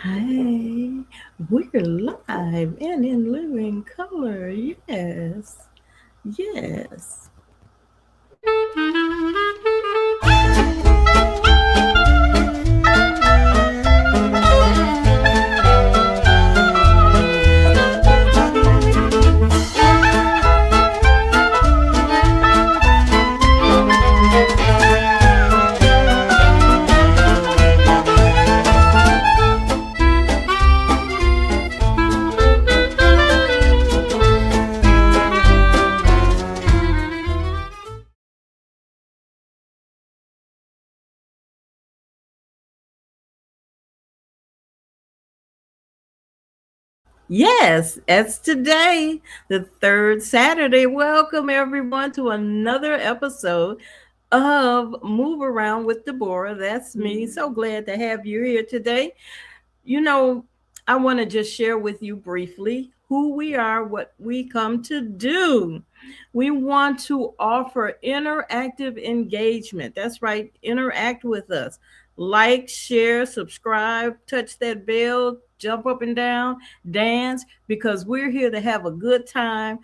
Hi, we're live and in living color. Yes, yes. Yes, it's today, the third Saturday. Welcome, everyone, to another episode of Move Around with Deborah. That's me. So glad to have you here today. You know, I want to just share with you briefly who we are, what we come to do. We want to offer interactive engagement. That's right, interact with us. Like, share, subscribe, touch that bell, jump up and down, dance, because we're here to have a good time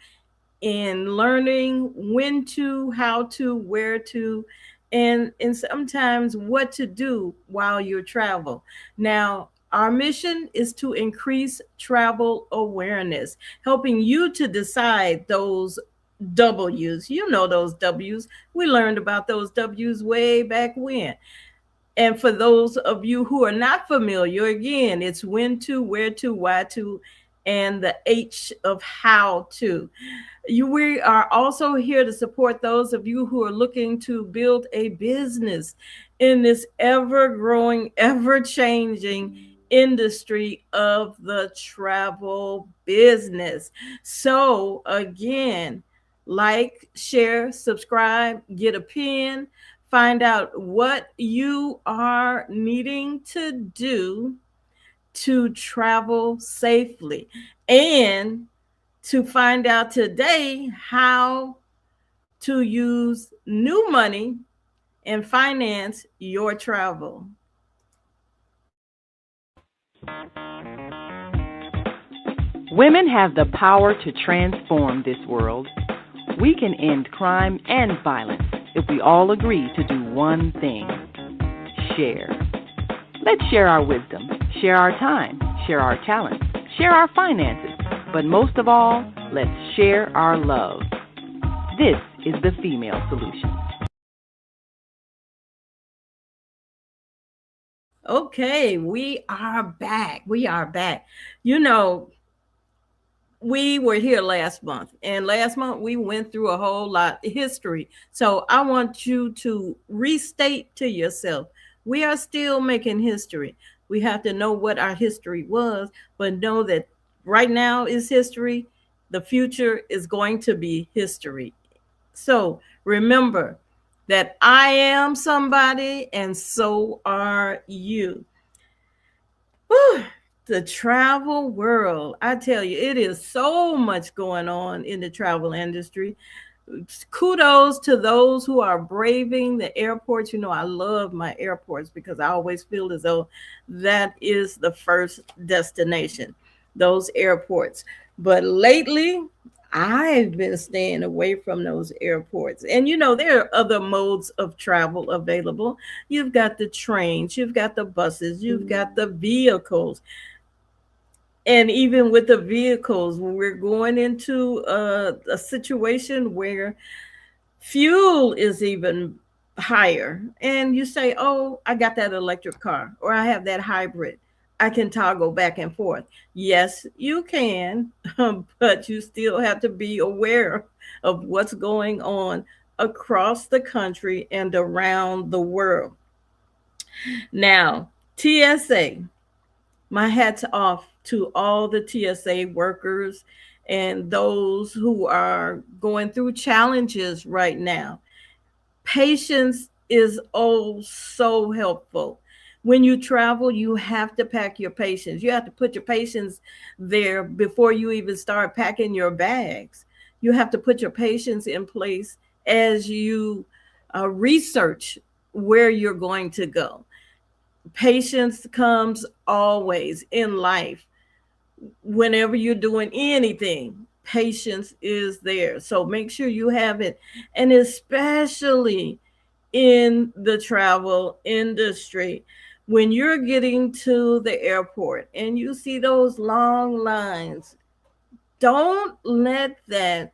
in learning when to, how to, where to, and sometimes what to do while you travel. Now, our mission is to increase travel awareness, helping you to decide those W's. You know those W's. We learned about those W's way back when. And for those of you who are not familiar, again, it's when to, where to, why to, and the H of how to. We are also here to support those of you who are looking to build a business in this ever growing, ever changing industry of the travel business. So, again, like, share, subscribe, get a pin, find out what you are needing to do to travel safely, and to find out today how to use new money and finance your travel. Women have the power to transform this world. We can end crime and violence if we all agree to do one thing: share. Let's share our wisdom, share our time, share our talents, share our finances, but most of all, let's share our love. This is the female solution. Okay, we are back. We are back. You know, we were here last month, and last month we went through a whole lot of history. So I want you to restate to yourself, we are still making history. We have to know what our history was, but know that right now is history. The future is going to be history. So remember that I am somebody, and so are you. Whew, the travel world. I tell you, it is so much going on in the travel industry. Kudos to those who are braving the airports. You know, I love my airports because I always feel as though that is the first destination, those airports. But lately, I've been staying away from those airports. And you know, there are other modes of travel available. You've got the trains, you've got the buses, you've got the vehicles. And even with the vehicles, when we're going into a situation where fuel is even higher, and you say, oh, I got that electric car, or I have that hybrid, I can toggle back and forth. Yes, you can, but you still have to be aware of what's going on across the country and around the world. Now, TSA, my hat's off to all the TSA workers and those who are going through challenges right now. Patience is oh so helpful. When you travel, you have to pack your patience. You have to put your patience there before you even start packing your bags. You have to put your patience in place as you research where you're going to go. Patience comes always in life. Whenever you're doing anything, patience is there. So make sure you have it. And especially in the travel industry, when you're getting to the airport and you see those long lines, don't let that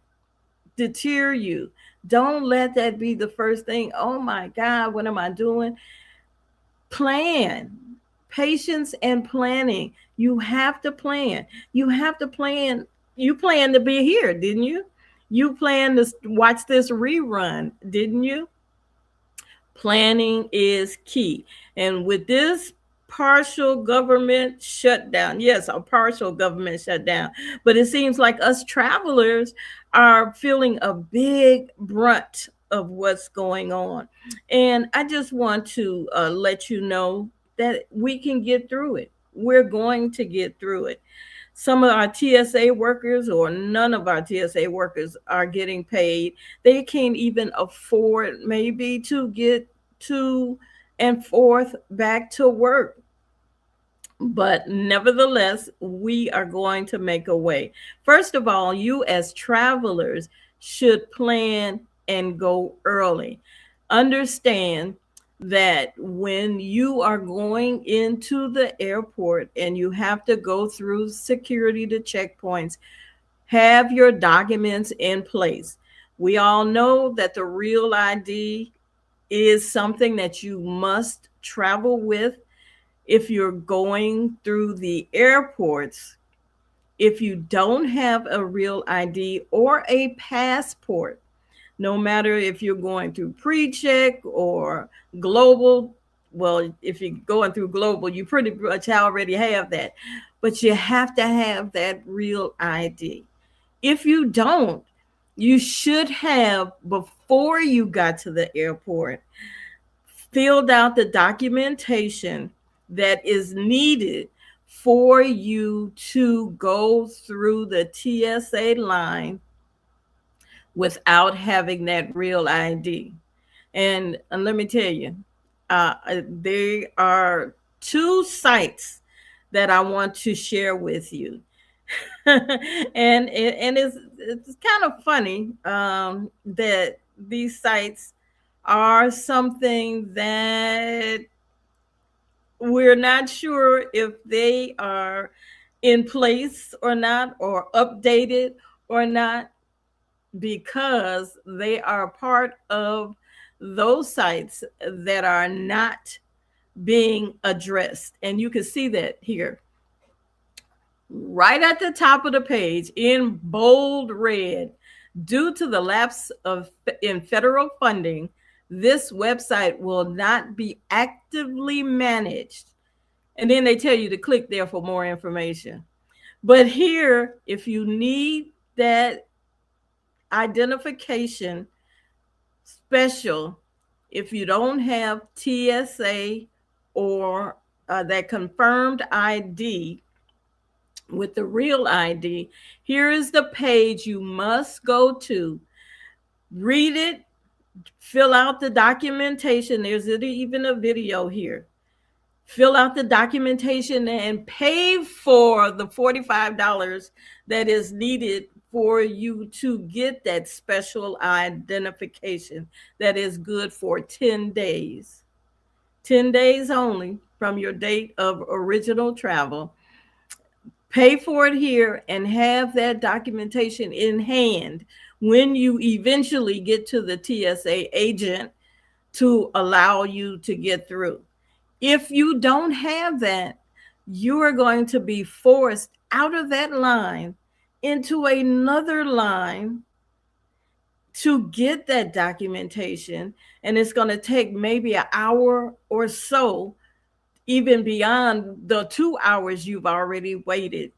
deter you. Don't let that be the first thing. Oh my God, what am I doing? Plan. Patience and planning. You have to plan. You have to plan. You plan to be here, didn't you? You plan to watch this rerun, didn't you? Planning is key. And with this partial government shutdown, yes, a partial government shutdown, but it seems like us travelers are feeling a big brunt of what's going on. And I just want to let you know that we can get through it. We're going to get through it. Some of our TSA workers or none of our TSA workers are getting paid. They can't even afford maybe to get to and forth back to work. But nevertheless, we are going to make a way. First of all, you as travelers should plan and go early. Understand that when you are going into the airport and you have to go through security to checkpoints, have your documents in place. We all know that the real ID is something that you must travel with if you're going through the airports. If you don't have a real ID or a passport, no matter if you're going through pre-check or global, well, if you're going through global, you pretty much already have that, but you have to have that real ID. If you don't, you should have, before you got to the airport, filled out the documentation that is needed for you to go through the TSA line without having that real ID. And let me tell you, there are two sites that I want to share with you. And it's kind of funny that these sites are something that we're not sure if they are in place or not, or updated or not, because they are part of those sites that are not being addressed. And you can see that here, right at the top of the page in bold red. Due to the lapse of in federal funding, this website will not be actively managed. And then they tell you to click there for more information. But here, if you need that identification special, if you don't have TSA or that confirmed ID with the real ID, here is the page you must go to. Read it, fill out the documentation. There's even a video here. Fill out the documentation and pay for the $45 that is needed for you to get that special identification that is good for 10 days. 10 days only from your date of original travel. Pay for it here and have that documentation in hand when you eventually get to the TSA agent to allow you to get through. If you don't have that, you are going to be forced out of that line into another line to get that documentation. And it's going to take maybe an hour or so, even beyond the 2 hours you've already waited.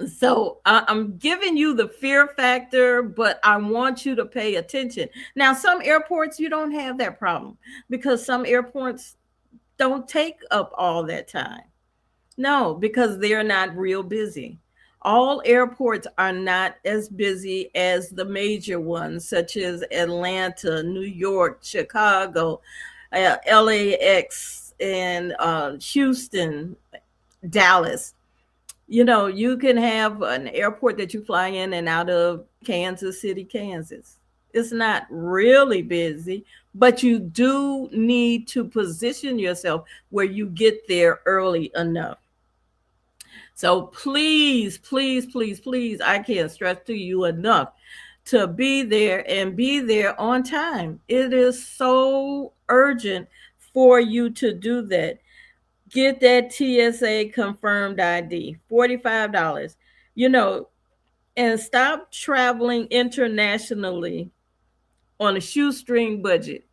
So I'm giving you the fear factor, but I want you to pay attention. Now, some airports, you don't have that problem because some airports don't take up all that time. No, because they're not real busy. All airports are not as busy as the major ones, such as Atlanta, New York, Chicago, LAX, and Houston, Dallas. You can have an airport that you fly in and out of, Kansas City, Kansas. It's not really busy, but you do need to position yourself where you get there early enough. So please, please, please, please, I can't stress to you enough to be there and be there on time. It is so urgent for you to do that. Get that TSA confirmed ID, $45. You know, and stop traveling internationally on a shoestring budget.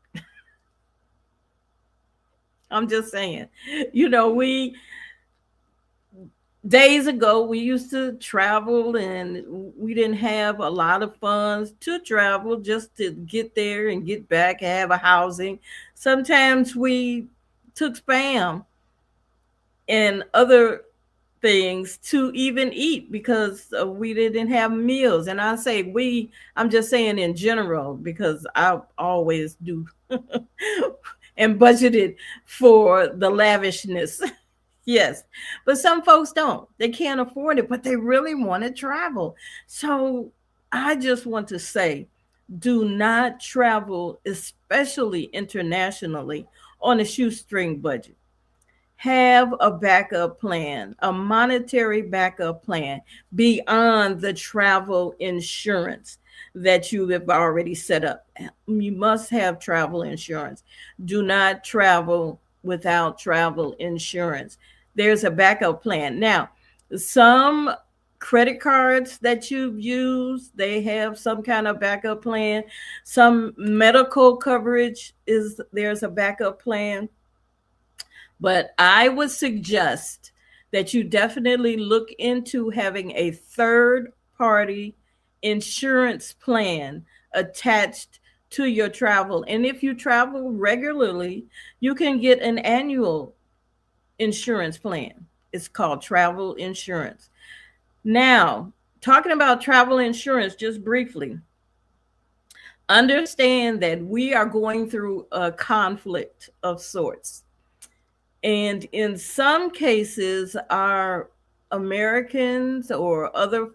I'm just saying. We days ago we used to travel and we didn't have a lot of funds to travel just to get there and get back, have a housing. Sometimes we took spam and other things to even eat because we didn't have meals. And I say we, I'm just saying in general because I always do and budgeted for the lavishness. Yes. But some folks don't. They can't afford it, but they really want to travel. So I just want to say do not travel, especially internationally, on a shoestring budget. Have a backup plan, a monetary backup plan beyond the travel insurance that you have already set up. You must have travel insurance. Do not travel without travel insurance. There's a backup plan. Now, some credit cards that you've used, they have some kind of backup plan. Some medical coverage is there's a backup plan, but I would suggest that you definitely look into having a third party insurance plan attached to your travel. And if you travel regularly, you can get an annual insurance plan. It's called travel insurance. Now, talking about travel insurance, just briefly, understand that we are going through a conflict of sorts. And in some cases, our Americans or other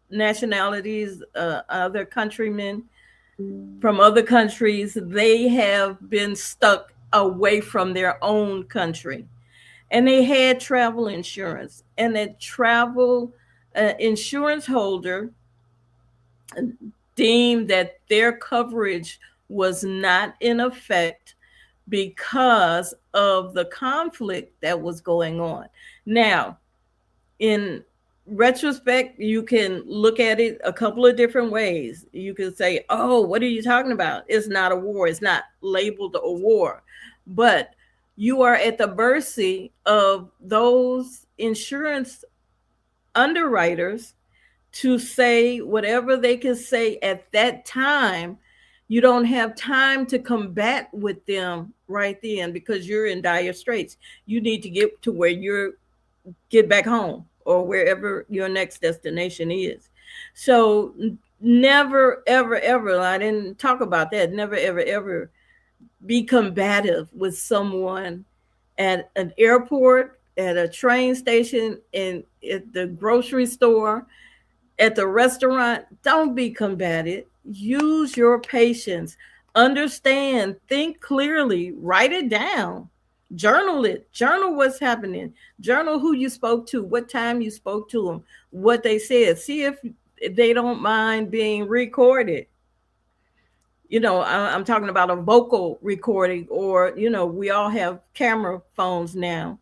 nationalities, other countrymen from other countries, they have been stuck away from their own country. And they had travel insurance. And that travel insurance holder deemed that their coverage was not in effect because of the conflict that was going on. Now, in retrospect, you can look at it a couple of different ways. You can say, oh, what are you talking about? It's not a war. It's not labeled a war. But you are at the mercy of those insurance underwriters to say whatever they can say at that time. You don't have time to combat with them right then because you're in dire straits. You need to get to where you're get back home or wherever your next destination is. So never ever ever, I didn't talk about that, never ever ever be combative with someone at an airport, at a train station, and at the grocery store, at the restaurant. Don't be combative. Use your patience. Understand, think clearly, write it down, journal it, journal what's happening, journal who you spoke to, what time you spoke to them, what they said. See if they don't mind being recorded. I'm talking about a vocal recording, or, we all have camera phones now.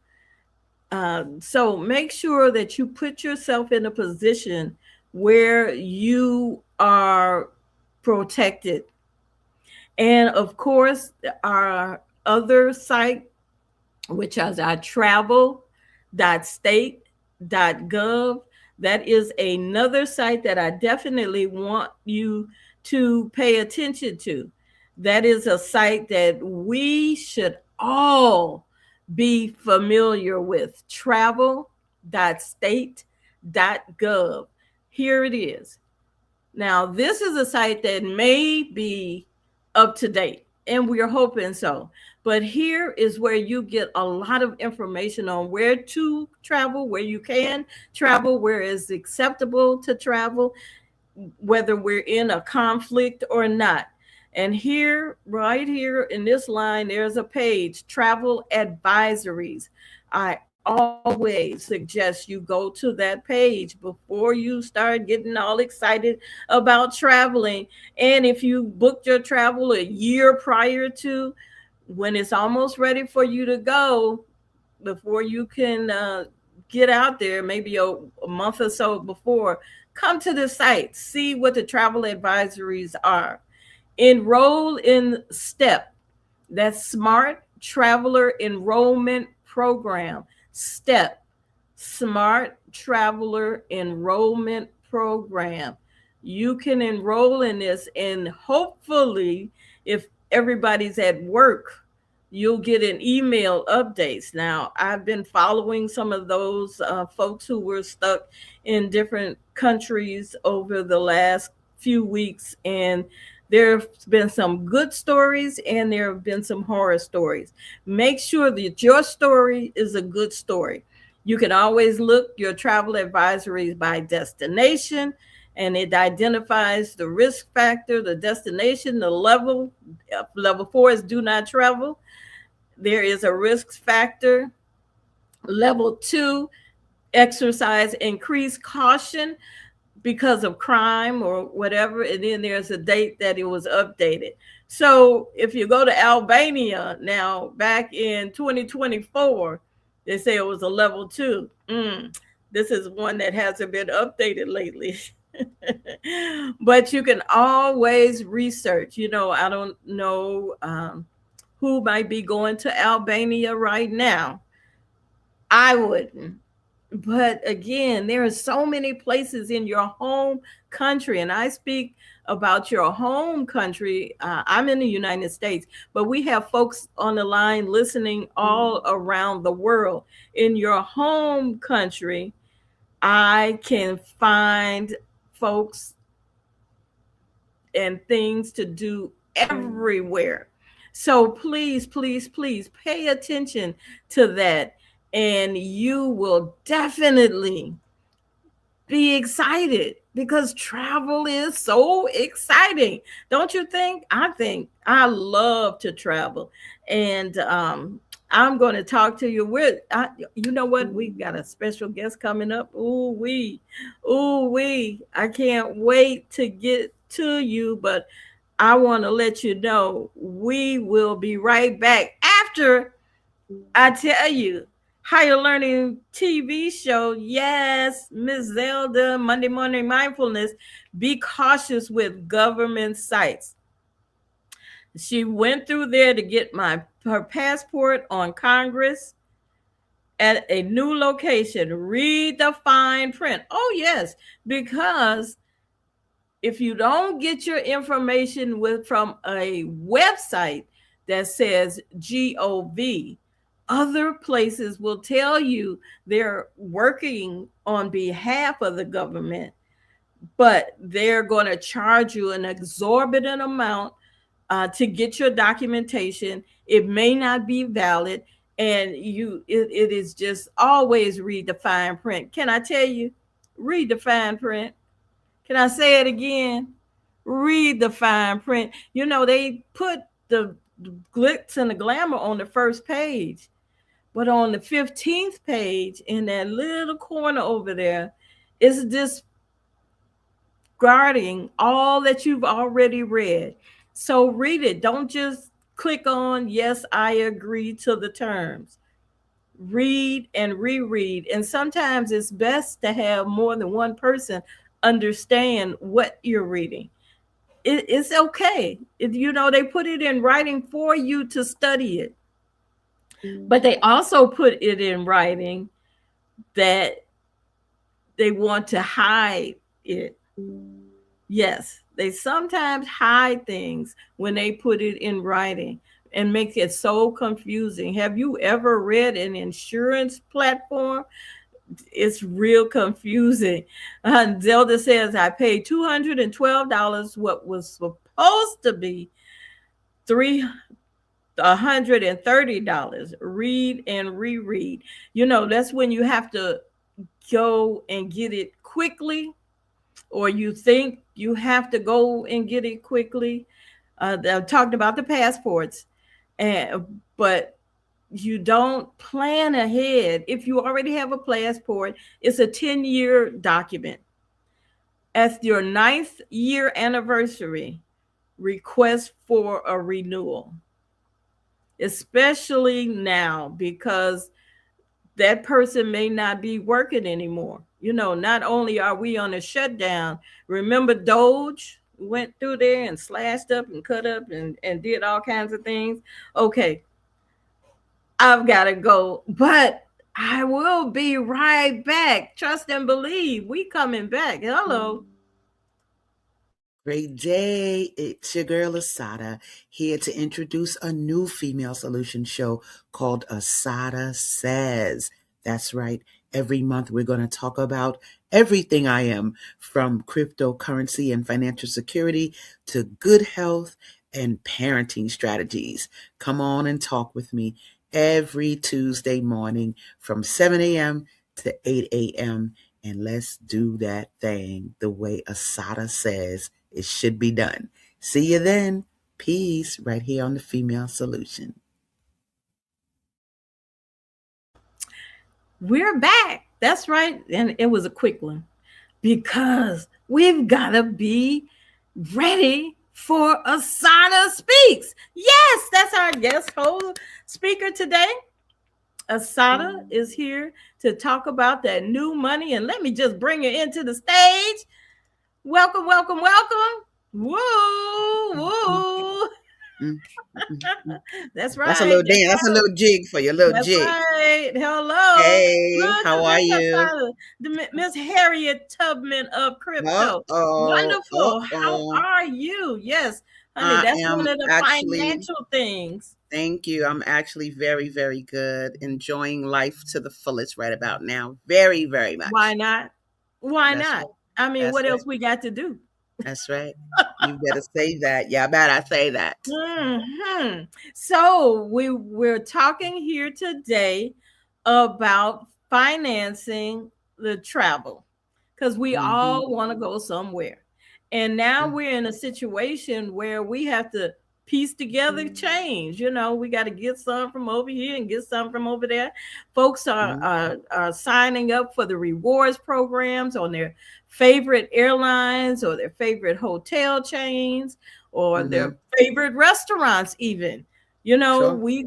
So make sure that you put yourself in a position where you are protected. And of course, our other site, which is our travel.state.gov, that is another site that I definitely want you to pay attention to. That is a site that we should all be familiar with. Travel.state.gov. Here it is. Now, this is a site that may be up to date. and we're hoping so. But here is where you get a lot of information on where to travel, where you can travel, where it's acceptable to travel, whether we're in a conflict or not. And here, right here in this line, there's a page, travel advisories. I always suggest you go to that page before you start getting all excited about traveling. And if you booked your travel a year prior to, when it's almost ready for you to go, before you can get out there, maybe a month or so before, come to the site, see what the travel advisories are. Enroll in STEP, that's Smart Traveler Enrollment Program. STEP, Smart Traveler Enrollment Program. You can enroll in this, and hopefully, if everybody's at work, you'll get an email updates. Now, I've been following some of those folks who were stuck in different countries over the last few weeks, and there's been some good stories and there have been some horror stories. Make sure that your story is a good story. You can always look your travel advisories by destination, and it identifies the risk factor, the destination, the level. Level 4 is do not travel. There is a risk factor. Level 2, exercise increased caution because of crime or whatever. And then there's a date that it was updated. So if you go to Albania now, back in 2024, they say it was a level 2. This is one that hasn't been updated lately. But you can always research. I don't know who might be going to Albania right now. I wouldn't. But again, there are so many places in your home country, and I speak about your home country. I'm in the United States, but we have folks on the line listening all around the world. In your home country, I can find folks and things to do everywhere. So please, please, please pay attention to that, and you will definitely be excited because travel is so exciting. Don't you think? I love to travel. And I'm going to talk to you. You know what? We've got a special guest coming up. Ooh, we. I can't wait to get to you, but I want to let you know we will be right back after I tell you, higher learning TV show. Yes, Miss Zelda, Monday Morning Mindfulness. Be cautious with government sites. She went through there to get her passport on Congress at a new location. Read the fine print. Oh, yes, because if you don't get your information from a website that says GOV, other places will tell you they're working on behalf of the government, but they're going to charge you an exorbitant amount to get your documentation. It may not be valid, and it is just always read the fine print. Can I tell you? Read the fine print. Can I say it again? Read the fine print. They put the glitz and the glamour on the first page, but on the 15th page, in that little corner over there, is discarding all that you've already read. So read it. Don't just click on, yes, I agree to the terms. Read and reread. And sometimes it's best to have more than one person understand what you're reading. It's okay. They put it in writing for you to study it. But they also put it in writing that they want to hide it. Yes, they sometimes hide things when they put it in writing and make it so confusing. Have you ever read an insurance platform? It's real confusing. Zelda says, I paid $212, what was supposed to be three $130. Read and reread. That's when you have to go and get it quickly, or you think you have to go and get it quickly. I talked about the passports, but you don't plan ahead. If you already have a passport, it's a 10-year document. At your ninth year anniversary, request for a renewal, especially now because that person may not be working anymore. Not only are we on a shutdown, remember Doge went through there and slashed up and cut up and did all kinds of things. Okay, I've got to go, but I will be right back. Trust and believe. We coming back. Hello. Great day. It's your girl Asada here to introduce a new female solution show called Asada Says. That's right. Every month we're going to talk about everything I am, from cryptocurrency and financial security to good health and parenting strategies. Come on and talk with me every Tuesday morning from 7 a.m. to 8 a.m. And let's do that thing the way Asada says it should be done. See you then. Peace, right here on the Female Solution. We're back. That's right. And it was a quick one because we've got to be ready for Asana Speaks. Yes, that's our guest host speaker today. Asada is here to talk about that new money. And let me just bring her into the stage. Welcome, welcome, welcome. Woo, woo. That's That's a right. little dance. That's a little jig for you, a little That's jig. right. Hello. Hey, Look how at are Miss you? Asada, Miss Harriet Tubman of crypto. Uh-oh, Wonderful. How uh-oh. are you? Yes, honey, I that's one am of the actually, financial things. thank you. I'm actually very, very good. Enjoying life to the fullest right about now. Very, very Why much. not? Why That's not? right. I mean, That's what right. else we got to do? That's right. You better say that. Yeah, I better say that. So we're talking here today about financing the travel because we Mm-hmm. all want to go somewhere. And now we're in a situation where we have to piece together change. We got to get some from over here and get some from over there. Folks are, Mm-hmm. are, are signing up for the rewards programs on their favorite airlines or their favorite hotel chains or Mm-hmm. their favorite restaurants even. Sure. We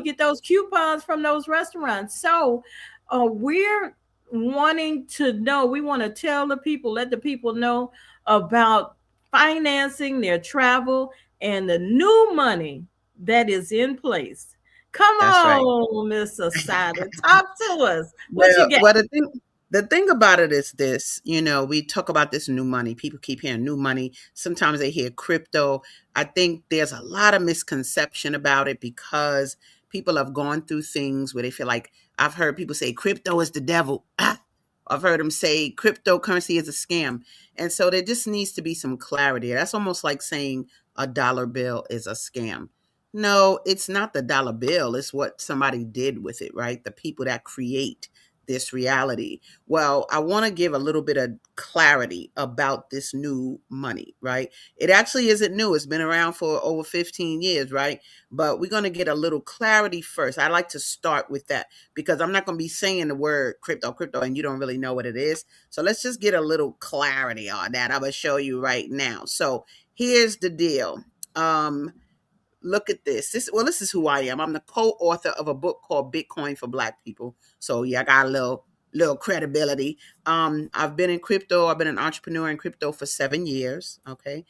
get those coupons from those restaurants. So we're wanting to know, we want to tell the people, let the people know about financing their travel and the new money that is in place. Come That's right. on, Miss Asada, talk to us. What you Well, got? well, the thing about it is this, we talk about this new money. People keep hearing new money. Sometimes they hear crypto. I think there's a lot of misconception about it because people have gone through things where they feel like, I've heard people say crypto is the devil. I've heard them say cryptocurrency is a scam. And so there just needs to be some clarity. That's almost like saying a dollar bill is a scam. No, it's not the dollar bill. It's what somebody did with it, right? The people that create this reality. Well, I want to give a little bit of clarity about this new money, right? It actually isn't new. It's been around for over 15 years, right? But we're going to get a little clarity first. I like to start with that because I'm not going to be saying the word crypto, crypto, and you don't really know what it is. So let's just get a little clarity on that. I'm going to show you right now. So here's the deal. Look at this. This is who I am. I'm the co-author of a book called Bitcoin for Black People. So yeah, I got a little credibility. I've been in crypto. I've been an entrepreneur in crypto for 7 years. Okay.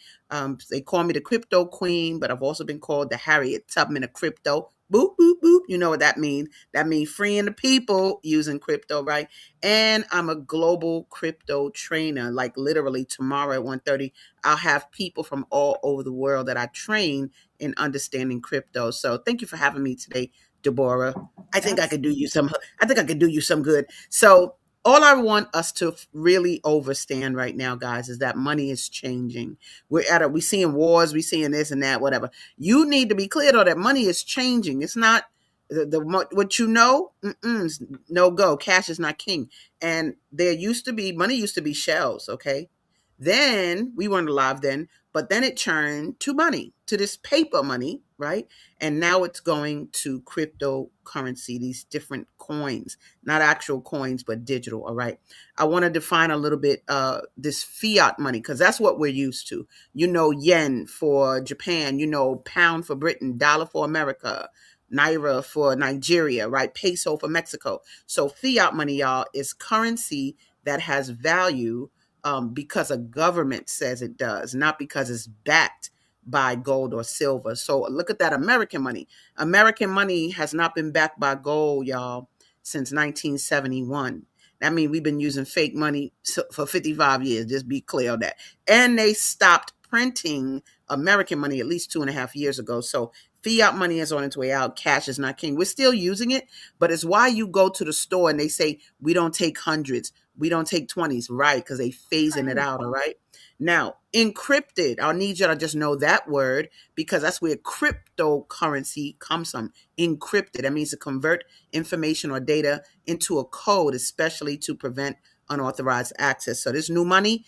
They call me the crypto queen, but I've also been called the Harriet Tubman of crypto. Boop, boop, boop. You know what that means. That means freeing the people using crypto, right? And I'm a global crypto trainer. Like literally tomorrow at 1:30, I'll have people from all over the world that I train in understanding crypto. So thank you for having me today, Deborah. I think I could do you some good. So All I want us to really overstand right now, guys, is that money is changing. We seeing wars, we seeing this and that, whatever. You need to be clear though that money is changing. It's not what you know. No go. Cash is not king. And there used to be money used to be shells. Okay, then we weren't alive then, but then it turned to money, to this paper money, right? And now it's going to cryptocurrency, these different coins, not actual coins, but digital. All right. I want to define a little bit this fiat money because that's what we're used to. You know, yen for Japan, you know, pound for Britain, dollar for America, naira for Nigeria, right? Peso for Mexico. So fiat money, y'all, is currency that has value because a government says it does, not because it's backed by gold or silver. So look at that American money. American money has not been backed by gold, y'all, since 1971. That means we've been using fake money for 55 years. Just be clear on that. And they stopped printing American money at least 2.5 years ago. So fiat money is on its way out. Cash is not king. We're still using it, but it's why you go to the store and they say, we don't take hundreds. We don't take 20s, right? Because they phasing it Right. out, all right? Now, encrypted, I'll need you to just know that word because that's where cryptocurrency comes from. Encrypted, that means to convert information or data into a code, especially to prevent unauthorized access. So this new money,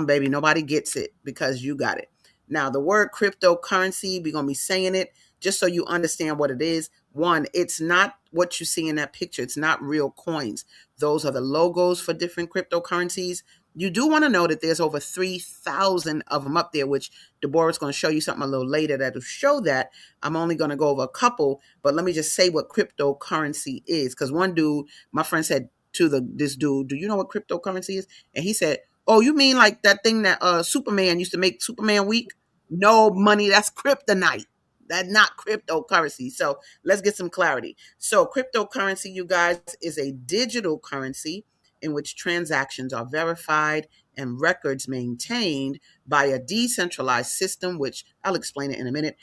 baby, nobody gets it because you got it. Now, the word cryptocurrency, we're going to be saying it just so you understand what it is. One, it's not what you see in that picture. It's not real coins. Those are the logos for different cryptocurrencies. You do want to know that there's over 3,000 of them up there, which Deborah is going to show you something a little later that will show that. I'm only going to go over a couple, but let me just say what cryptocurrency is. Because one dude, my friend said to this dude, do you know what cryptocurrency is? And he said, oh, you mean like that thing that Superman used to make Superman weak? No, money, that's kryptonite. That's not cryptocurrency. So let's get some clarity. So cryptocurrency, you guys, is a digital currency in which transactions are verified and records maintained by a decentralized system, which I'll explain it in a minute,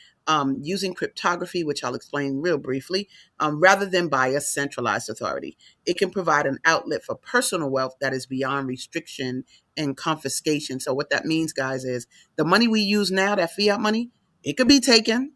using cryptography, which I'll explain real briefly, rather than by a centralized authority. It can provide an outlet for personal wealth that is beyond restriction and confiscation. So, what that means, guys, is the money we use now, that fiat money, it could be taken,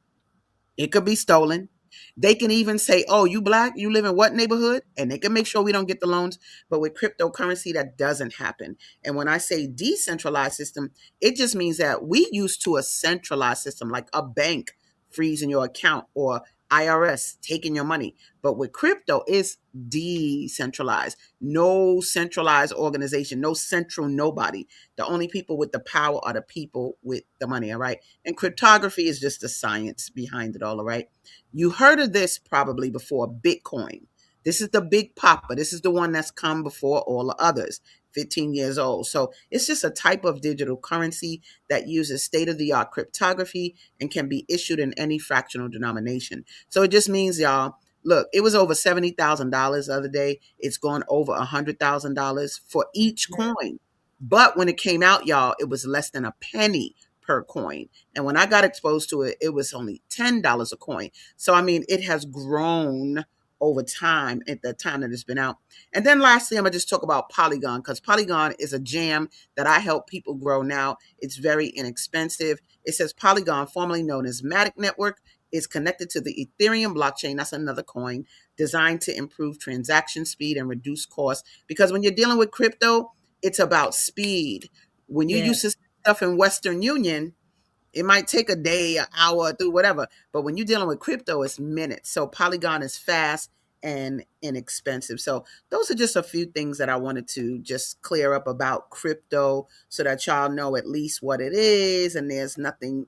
it could be stolen. They can even say, oh, you black, you live in what neighborhood? And they can make sure we don't get the loans. But with cryptocurrency, that doesn't happen. And when I say decentralized system, it just means that we used to a centralized system, like a bank freezing your account or IRS taking your money. But with crypto, it's decentralized. No centralized organization, no central nobody. The only people with the power are the people with the money, all right? And cryptography is just the science behind it all right? You heard of this probably before, Bitcoin. This is the big papa. This is the one that's come before all the others, 15 years old. So it's just a type of digital currency that uses state of the art cryptography and can be issued in any fractional denomination. So it just means, y'all, look, it was over $70,000 the other day. It's gone over $100,000 for each coin. But when it came out, y'all, it was less than a penny per coin. And when I got exposed to it, it was only $10 a coin. So, I mean, it has grown over time at the time that it's been out. And then lastly, I'm going to just talk about Polygon because Polygon is a jam that I help people grow now. It's very inexpensive. It says Polygon, formerly known as Matic Network, is connected to the Ethereum blockchain. That's another coin designed to improve transaction speed and reduce costs. Because when you're dealing with crypto, it's about speed. When you Yeah. use this stuff in Western Union, it might take a day, an hour, through whatever. But when you're dealing with crypto, it's minutes. So Polygon is fast and inexpensive. So those are just a few things that I wanted to just clear up about crypto so that y'all know at least what it is. And there's nothing,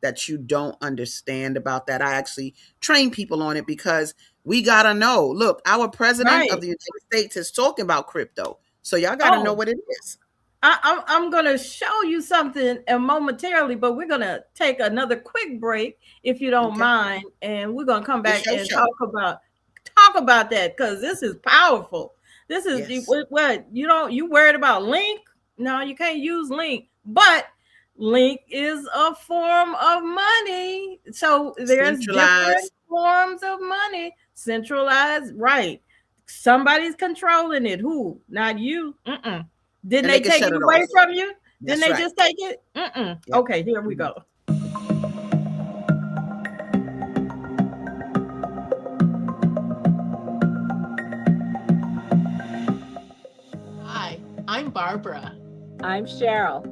that you don't understand about that. I actually train people on it because we got to know. Look, our president of Right. the United States is talking about crypto. So y'all got to know Oh, what it is. I'm going to show you something momentarily, but we're going to take another quick break if you don't Okay. mind, and we're going to come It's back your and show. talk about that because this is powerful. This is Yes. what you worried about link? No, you can't use link, but link is a form of money. So there's different Centralized. forms of money, centralized, right? Somebody's controlling it. Who? Not you. Mm-mm. Didn't And they they can take shut it it away off. from you? Didn't That's they right. just take it? Mm-mm. Yep. Okay, here we Mhm. go. Hi, I'm Barbara. I'm Cheryl.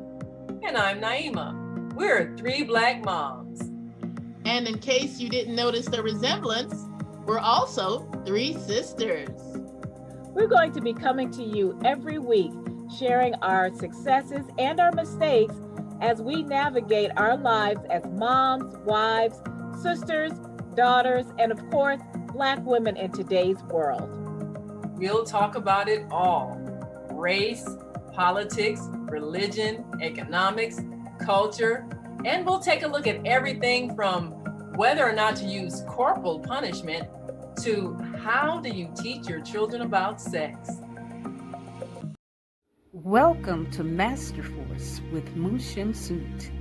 And I'm Naima. We're three black moms. And in case you didn't notice the resemblance, we're also three sisters. We're going to be coming to you every week, sharing our successes and our mistakes as we navigate our lives as moms, wives, sisters, daughters, and of course, Black women in today's world. We'll talk about it all: race, politics, religion, economics, culture, and we'll take a look at everything from whether or not to use corporal punishment to how do you teach your children about sex. Welcome to Master Force with Mushim Suit.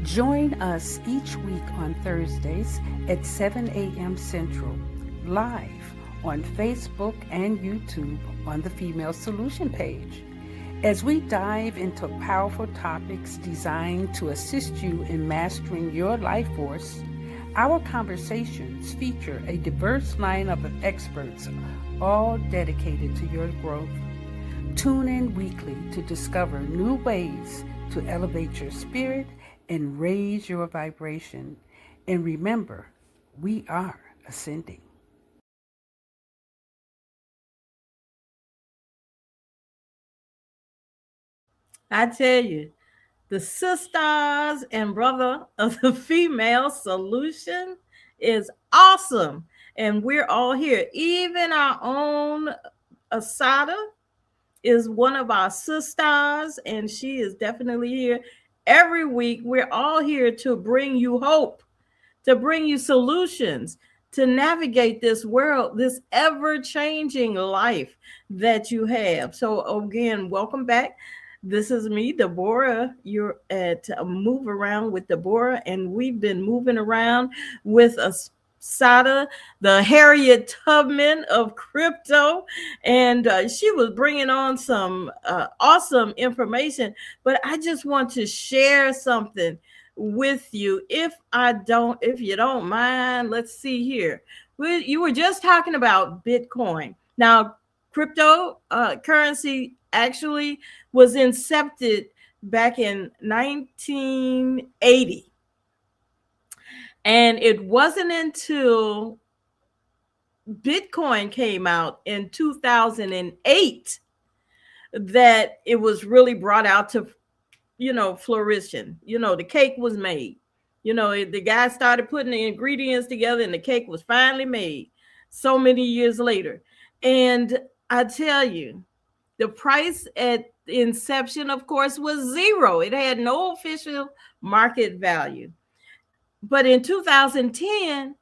Join us each week on Thursdays at 7 a.m. Central, live on Facebook and YouTube on the Female Solution page, as we dive into powerful topics designed to assist you in mastering your life force. Our conversations feature a diverse lineup of experts, all dedicated to your growth. Tune in weekly to discover new ways to elevate your spirit and raise your vibration. And remember, we are ascending. I tell you, the sisters and brother of the female solution is awesome. And we're all here. Even our own Asada is one of our sisters, and she is definitely here every week. We're all here to bring you hope, to bring you solutions, to navigate this world, this ever changing life that you have. So, again, welcome back. This is me, Deborah. You're at Move Around with Deborah, and we've been moving around with a Sada, the Harriet Tubman of crypto, and she was bringing on some awesome information. But I just want to share something with you, if you don't mind. Let's see here. You were just talking about Bitcoin. Now, crypto currency actually was incepted back in 1980, and it wasn't until Bitcoin came out in 2008 that it was really brought out to, flourishing. The cake was made. The guy started putting the ingredients together, and the cake was finally made so many years later. And I tell you, the price at inception, of course, was zero. It had no official market value. But in 2010,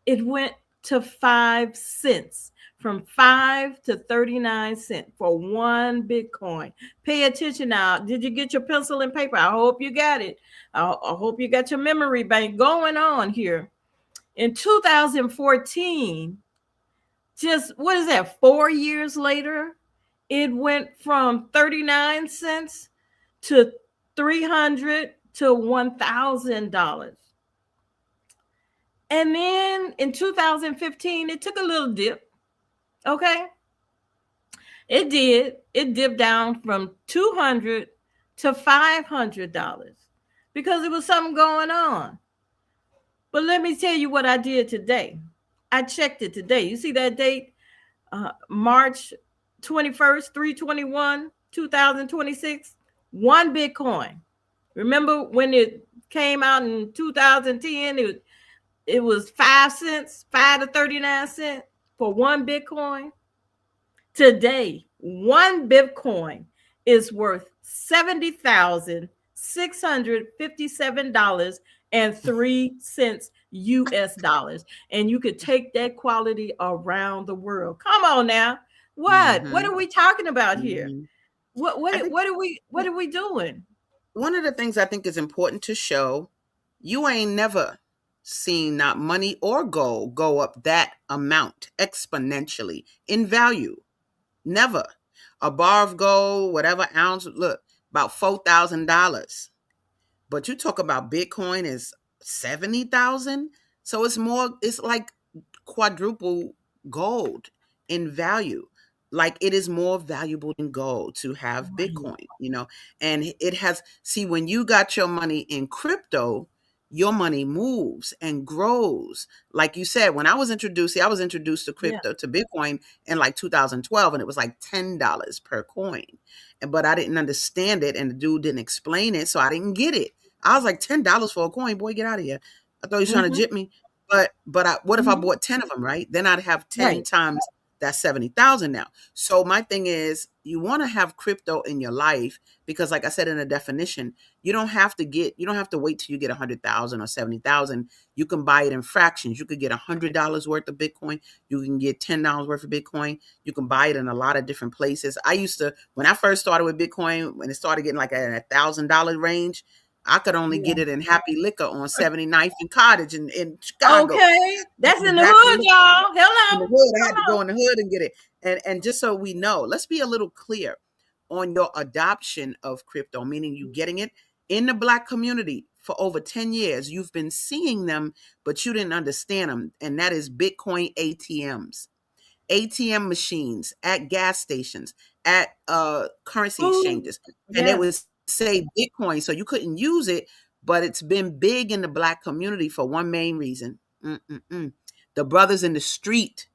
it went to 5 cents, from 5 to 39 cents for one Bitcoin. Pay attention now. Did you get your pencil and paper? I hope you got it. I hope you got your memory bank going on here. In 2014, just what is that, 4 years later, it went from 39 cents to 300 to $1,000. And then in 2015, it took a little dip. Okay. It did. It dipped down from 200 to $500 because there was something going on. But let me tell you what I did today. I checked it today. You see that date? March 21st, 321, 2026. One Bitcoin. Remember when it came out in 2010? It was 5 cents, 5 to 39 cents for one Bitcoin. Today, one Bitcoin is worth $70,657.03 US dollars. And you could take that quality around the world. Come on now. What Mm-hmm. are we talking about here? Mm-hmm. What I what think what are we doing? one of the things I think is important to show, you ain't never seen not money or gold go up that amount exponentially in value. Never. A bar of gold, whatever ounce, look, about $4,000. But you talk about Bitcoin is 70,000. So it's more, it's like quadruple gold in value. Like it is more valuable than gold to have Right. Bitcoin, and it has, see, when you got your money in crypto, your money moves and grows. Like you said, when I was introduced, see, I was introduced to Yeah. crypto, to Bitcoin in like 2012, and it was like $10 per coin. But I didn't understand it, and the dude didn't explain it, so I didn't get it. I was like, $10 for a coin, boy, get out of here. I thought he was trying to Hmm. jip me. But what if I Hmm. bought 10 of them, right? Then I'd have 10 Right. times that 70,000 now. So my thing is, you want to have crypto in your life because, like I said in the definition, you don't have to wait till you get 100,000 or 70,000. You can buy it in fractions. You could get $100 worth of Bitcoin. You can get $10 worth of Bitcoin. You can buy it in a lot of different places. I used to, when I first started with Bitcoin, when it started getting like a $1,000 range, I could only get Yeah. it in Happy Liquor on 79th and Cottage in Chicago. Okay. That's That's in the exactly hood, y'all. in the Hello. hood. I Come had to go on. in the hood and get it. And just so we know, let's be a little clear on your adoption of crypto, meaning you getting it in the Black community for over 10 years. You've been seeing them, but you didn't understand them. And that is Bitcoin ATMs. ATM machines at gas stations, at currency Food. exchanges, and it would Yes. say Bitcoin, so you couldn't use it. But it's been big in the Black community for one main reason. Mm-mm-mm. The brothers in the street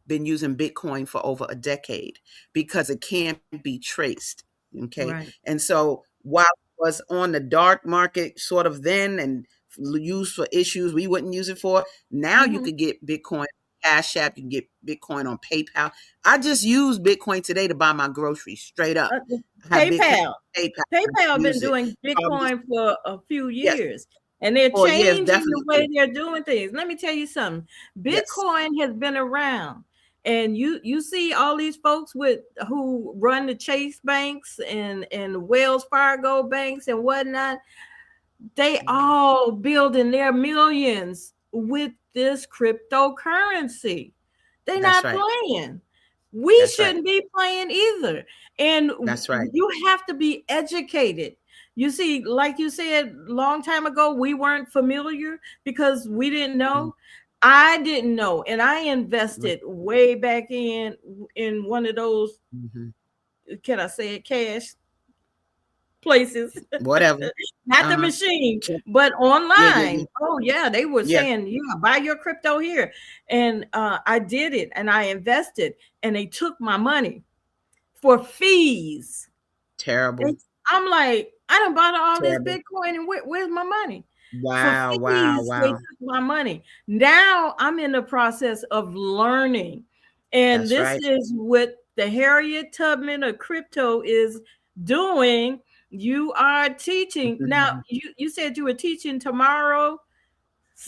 been using Bitcoin for over a decade because it can't be traced. Okay. Right. And so while it was on the dark market sort of then and used for issues we wouldn't use it for, now you Hmm. could get Bitcoin Cash App, you can get Bitcoin on PayPal. I just used Bitcoin today to buy my groceries straight up. The I have Bitcoin PayPal. on PayPal. I PayPal been use it. doing So I'm just, Bitcoin for a few yes, years, and they're for years, changing the way definitely. they're doing things. Let me tell you something. Yes, Bitcoin has been around, and you see all these folks with who run the Chase banks and Wells Fargo banks and whatnot. They all building their millions with this cryptocurrency. They're that's not right. playing. We That's right. shouldn't be playing either. And That's right. you have to be educated. You see, like you said, long time ago, we weren't familiar because we didn't Mhm. know. I didn't know, and I Mhm. invested way back in one of those. Mhm. Can I say it? Cash places, Whatever. not the Uh-huh. machine, Check. but Yeah, yeah, yeah. online. Oh yeah, they were Yeah. saying, yeah, buy your crypto here, and I did it, and I invested, and they took my money for fees. Terrible. I'm like, I done bought all this Terrible. Bitcoin, and where's my money? For Wow, wow, fees, they wow. took my money. Now I'm in the process of learning. And That's this right. is what the Harriet Tubman of crypto is doing. You are teaching. Now, Mhm. you said you were teaching tomorrow.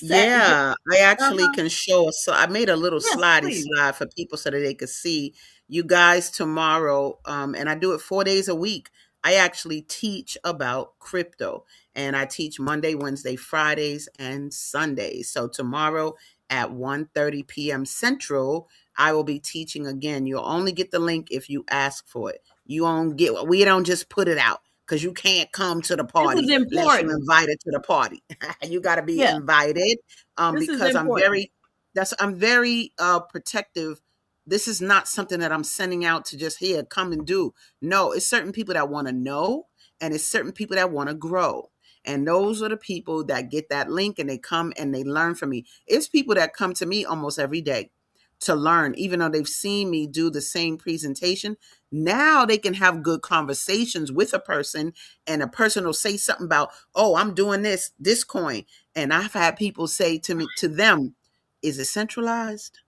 Yeah, I actually Uh-huh. can show I made a little Yes, slidey please. slide for people so that they could see you guys tomorrow. And I do it 4 days a week. I actually teach about crypto, and I teach Monday, Wednesday, Fridays, and Sundays. So tomorrow at 1:30 p.m. Central, I will be teaching again. You'll only get the link if you ask for it. You won't get, we don't just put it out because you can't come to the This is party unless you're important. invited to the party. You got to be Yes, invited, this is because important. I'm very protective. This is not something that I'm sending out to just here come and do. No, it's certain people that want to know, and it's certain people that want to grow. And those are the people that get that link and they come and they learn from me. It's people that come to me almost every day to learn, even though they've seen me do the same presentation. Now they can have good conversations with a person, and a person will say something about, oh, I'm doing this coin. And I've had people say to them, is it centralized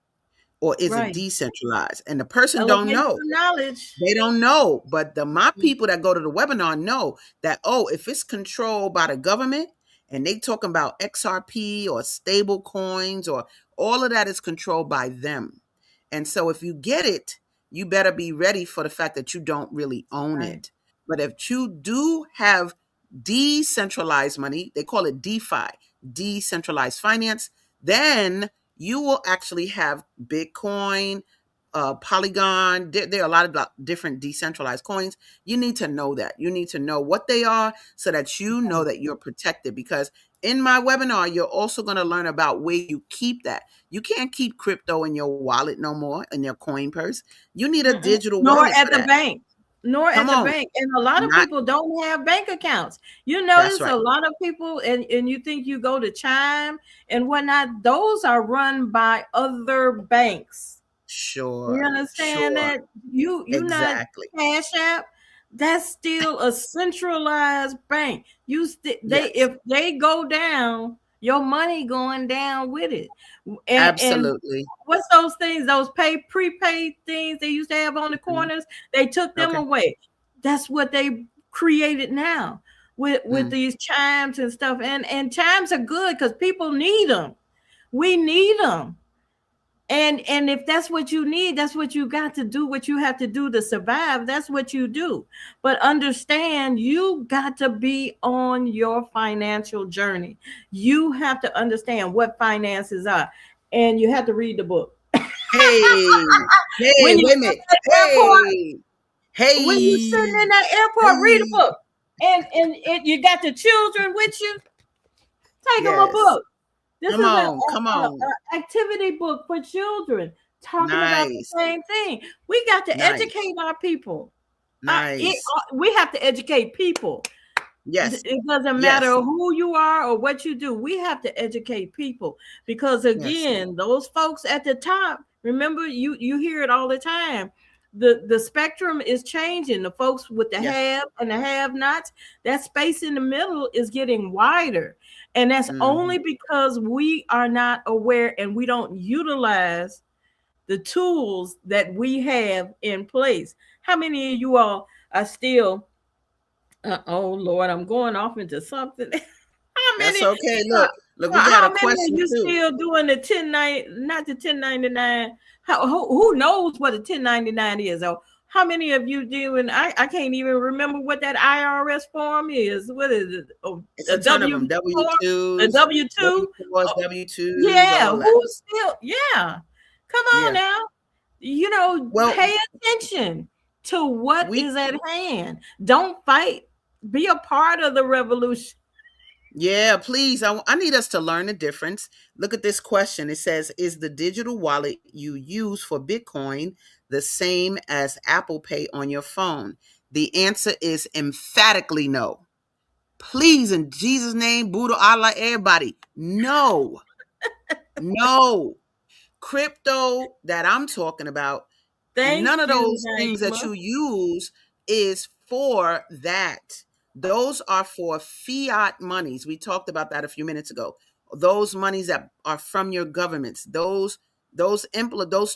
or is it Right. decentralized? And the person don't Elevation know. of knowledge. They don't know, but my people that go to the webinar know that, oh, if it's controlled by the government and they talking about XRP or stable coins, or all of that is controlled by them. And so if you get it, you better be ready for the fact that you don't really own Right. it. But if you do have decentralized money, they call it DeFi, decentralized finance, then you will actually have Bitcoin, Polygon. There are a lot of different decentralized coins. You need to know that. You need to know what they are so that you know that you're protected. Because in my webinar, you're also going to learn about where you keep that. You can't keep crypto in your wallet no more, in your coin purse. You need a Mm-mm. digital Nor wallet at for the that. bank. Nor Come at the on. bank. And a lot of Not people don't have bank accounts. You That's notice right. a lot of people, and you think you go to Chime and whatnot, those are run by other banks. You Sure. understand Sure. that? You not Exactly. Cash App. That's still a centralized bank. They, Yes. if they go down, your money going down with it. And Absolutely. what's those things? Those prepaid things they used to have on the Mhm. corners. They took them Okay. away. That's what they created now with Mm. these chimes and stuff. And chimes are good because people need them. We need them. And if that's what you need, that's what you got to do. What you have to do to survive, that's what you do. But understand, you got to be on your financial journey. You have to understand what finances are, and you have to read the book. Hey. Hey, When you wait a at minute. that airport, Hey. when you're sitting Hey. in that airport, read a Hey. book. And you got the children with you, take them a Yes. book. This Come is on. Come on. a activity book for children talking about the Nice. same thing. We got to Nice. educate our people. Nice. We have to educate people. Yes. It doesn't matter Yes. who you are or what you do. We have to educate people because Yes. again, those folks at the top, remember you hear it all the time. The spectrum is changing. The folks with the Yes. have and the have nots, that space in the middle is getting wider. And that's Mhm. only because we are not aware and we don't utilize the tools that we have in place. How many of you all are still oh Lord, I'm going off into something. How That's many? okay. Uh, Look, we got how a many of question you too. still doing the 1099? Not the 1099. Who knows what a 1099 is? Or how many of you doing? I can't even remember what that IRS form is. What is it? Oh, It's a a ton of W them. W form, a twos, W W two. fours, Oh, W2s, yeah, all that. who's still? Yeah, come on Yeah. now. Well, Pay attention to what we is at hand. Don't fight. Be a part of the revolution. Yeah, please. I need us to learn the difference. Look at this question. It says, is the digital wallet you use for Bitcoin the same as Apple Pay on your phone? The answer is emphatically no. Please, in Jesus' name, Buddha, Allah, everybody, no, no. Crypto that I'm talking about, Thank none of you, those things that Naima. you use is for that. Those are for fiat monies. We talked about that a few minutes ago. Those monies that are from your governments. Those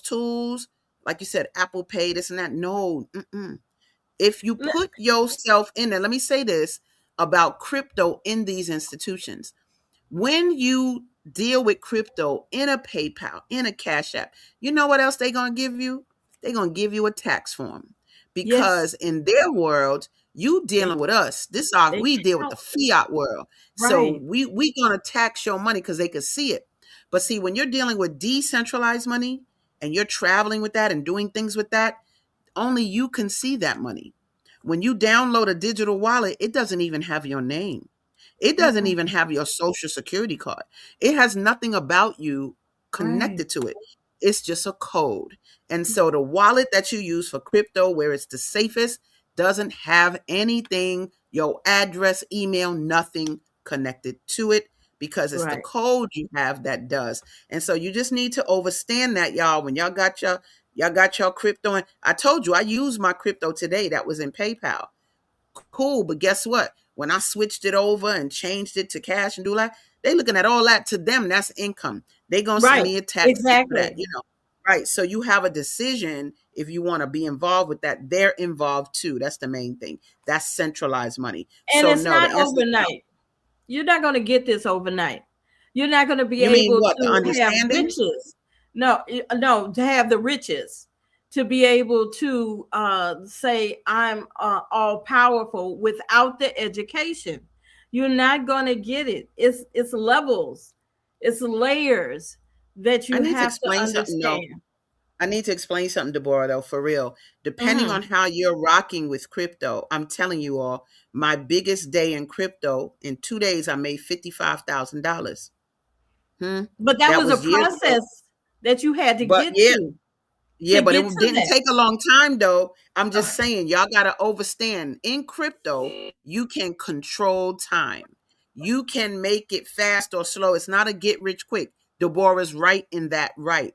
tools, like you said, Apple Pay, this and that. No. Mm-mm. If you Le- put yourself in there, let me say this about crypto in these institutions. When you deal with crypto in a PayPal, in a Cash App, you know what else they're going to give you? They're going to give you a tax form. Yes, Because in their world, you they dealing with us. This are they we deal with count. the fiat world. So Right. we going to tax your money because they could see it. But see, when you're dealing with decentralized money and you're traveling with that and doing things with that, only you can see that money. When you download a digital wallet, it doesn't even have your name. It doesn't Mm-mm. even have your social security card. It has nothing about you Right. connected to it. It's just a code. And so the wallet that you use for crypto, where it's the safest, doesn't have anything, your address, email, nothing connected to it because it's the Right. code you have that does. And so you just need to understand that, y'all. When y'all got your crypto, and I told you I used my crypto today that was in PayPal. Cool, but guess what? When I switched it over and changed it to cash and do that, they looking at all that. To them, that's income. They gonna send Right. me a tax for that, Exactly. right? So you have a decision if you want to be involved with that. They're involved too. That's the main thing. That's centralized money. And So it's no, the not answer is no. overnight. You're not going to get this overnight. You're not going to be You mean able what? The to have understanding? riches. No, no, to have the riches, to be able to say I'm all powerful without the education. You're not going to get it. It's levels, it's layers that I you need to have to explain something. No, understand. I need to explain something, Deborah, though, for real. Depending on Hmm. how you're rocking with crypto, I'm telling you all, my biggest day in crypto, in 2 days, I made $55,000. Hmm. But that That was a was years ago. process that you had to But get yeah, to yeah, but get it to didn't that. take a long time though. I'm just saying, y'all got to understand in crypto, you can control time. You can make it fast or slow. It's not a get rich quick. Deborah's right in that, right?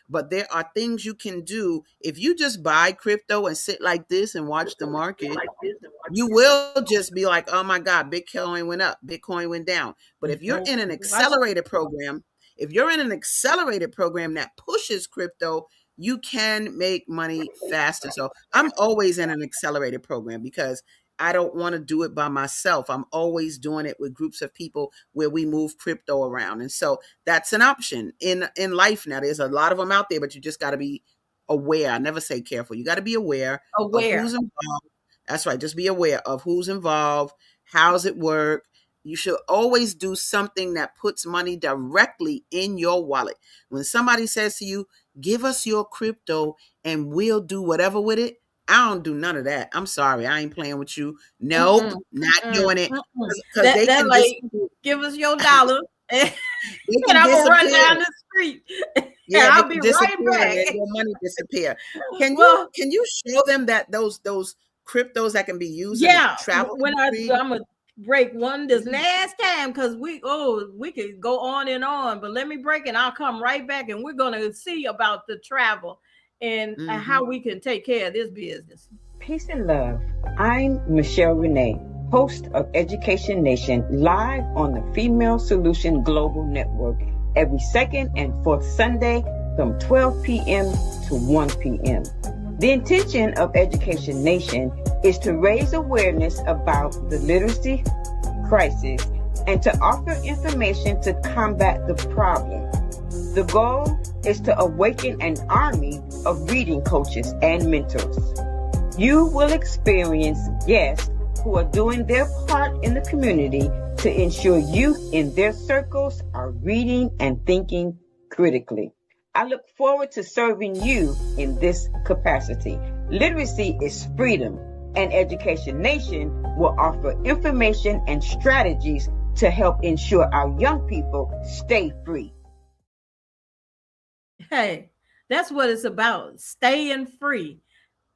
But there are things you can do if you just buy crypto and sit like this and watch the market. You will just be like, oh my God, Bitcoin went up, Bitcoin went down. But if you're in an Watch. accelerated program, if you're in an accelerated program that pushes crypto, you can make money faster. So I'm always in an accelerated program because I don't want to do it by myself. I'm always doing it with groups of people where we move crypto around. And so that's an option in life now. There's a lot of them out there, but you just got to be aware. I never say careful. You got to be aware of Aware. who's involved. That's right. Just be aware of who's involved, how's it work. You should always do something that puts money directly in your wallet. When somebody says to you, give us your crypto and we'll do whatever with it, I don't do none of that. I'm sorry. I ain't playing with you. Nope, Mm-mm, not mm-mm, doing it. mm-mm. Because That they that can like give us your dollar and they can I'm gonna run disappear. down the street and Yeah, they I'll can be right disappear and back. then your money disappear. Can you Well, can you show them that those cryptos that can be used in the yeah, travel when industry? I'm gonna break one this last time because we could go on and on, but let me break and I'll come right back and we're gonna see about the travel and Mm-hmm. how we can take care of this business. Peace and love. I'm Michelle Renee, host of Education Nation, live on the Female Solution Global Network every second and fourth Sunday from 12 p.m. to 1 p.m. The intention of Education Nation is to raise awareness about the literacy crisis and to offer information to combat the problem. The goal is to awaken an army of reading coaches and mentors. You will experience guests who are doing their part in the community to ensure youth in their circles are reading and thinking critically. I look forward to serving you in this capacity. Literacy is freedom, and Education Nation will offer information and strategies to help ensure our young people stay free. Hey, that's what it's about. Staying free